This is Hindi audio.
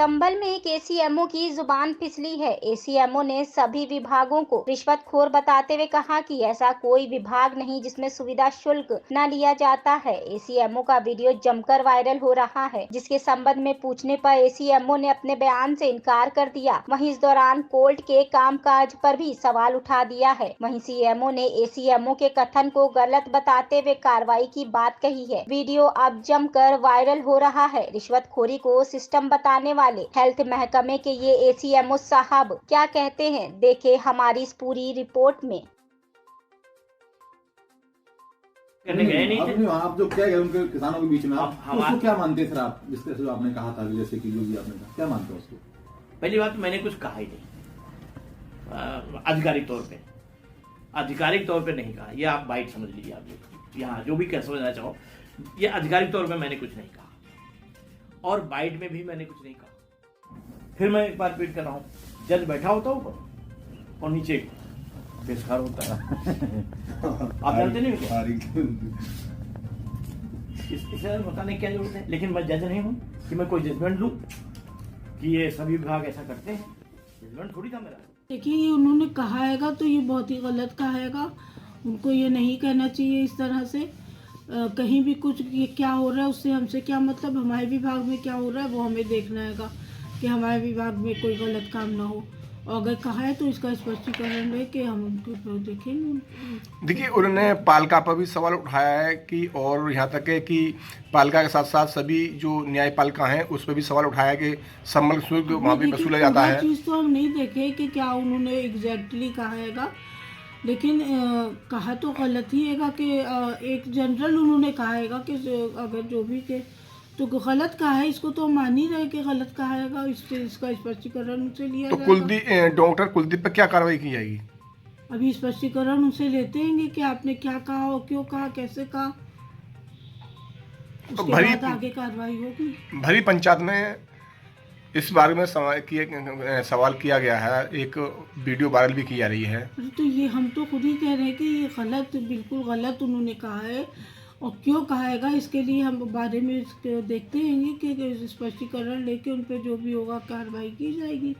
संभल में एक एसीएमओ की जुबान फिसली है। एसीएमओ ने सभी विभागों को रिश्वतखोर बताते हुए कहा कि ऐसा कोई विभाग नहीं जिसमें सुविधा शुल्क न लिया जाता है। एसीएमओ का वीडियो जमकर वायरल हो रहा है, जिसके संबंध में पूछने पर एसीएमओ ने अपने बयान से इनकार कर दिया। वहीं इस दौरान कोर्ट के कामकाज पर भी सवाल उठा दिया है। वहीं सीएमओ ने एसीएमओ के कथन को गलत बताते हुए कार्रवाई की बात कही है। वीडियो अब जमकर वायरल हो रहा है। रिश्वतखोरी को सिस्टम बताने वाले हेल्थ महकमे के ये एसीएमओ साहब क्या कहते हैं, देखें हमारी इस पूरी रिपोर्ट में। आप जो क्या उनके किसानों के बीच में उसको क्या मानते सर आप, जिस तरह से आपने कहा था, जैसे कि जो भी आपने कहा, क्या मानते हो उसको? पहली बात, मैंने कुछ कहा ही नहीं आधिकारिक तौर पे नहीं कहा। ये आप बाइट समझ लीजिए। आप यहाँ जो भी कह समझना चाहो, ये आधिकारिक तौर पे मैंने कुछ नहीं कहा और बाइट में भी मैंने कुछ नहीं कहा। फिर मैं एक बार रिपीट कर रहा हूँ, जज बैठा होता ऊपर और नीचे पेशकार होता है। आप जानते नहीं क्या? इसे बताने की क्या जरूरत है? लेकिन मैं जज नहीं हूँ कि मैं कोई जजमेंट दूँ कि ये सभी विभाग ऐसा करते हैं। जजमेंट थोड़ी था मेरा। देखिए, ये उन्होंने कहा हैगा तो ये बहुत ही गलत कहा हैगा। उनको ये नहीं कहना चाहिए इस तरह से। कहीं भी कुछ ये क्या हो रहा है उससे हमसे क्या मतलब। हमारे विभाग में क्या हो रहा है वो हमें देखना हैगा कि हमारे विभाग में कोई गलत काम ना हो। और अगर कहा है तो इसका स्पष्टीकरण है कि हम उनको देखेंगे। देखिए, उन्होंने पालिका पर भी सवाल उठाया है कि, और यहाँ तक है कि पालिका के साथ साथ सभी जो न्यायपालिका हैं उस पर भी सवाल उठाया कि संबल शुल्क वहाँ भी वसूला जाता है। चीज़ तो हम नहीं देखे कि क्या उन्होंने एग्जैक्टली कहा हैगा, लेकिन कहा तो गलत ही हैगा कि एक जनरल उन्होंने कहा हैगा कि अगर जो भी के तो गलत कहा है। इसको तो मान ही रहे कि गलत कहा हैगा। इसका स्पष्टीकरण उनसे लिया तो डॉक्टर कुलदीप पर क्या कार्रवाई की जाएगी? अभी स्पष्टीकरण उनसे लेते हैं कि आपने क्या कहा और क्यों कहा, कैसे कहा, उसके बाद आगे कार्रवाई होगी। भरी पंचायत में इस बारे में सवाल किया गया है, एक वीडियो वायरल भी की जा रही है। तो ये हम तो खुद ही कह रहे हैं कि ये गलत, बिल्कुल गलत उन्होंने कहा है। और क्यों कहा हैगा इसके लिए हम बारे में देखते हैं कि स्पष्टीकरण लेके उन पर जो भी होगा कार्रवाई की जाएगी।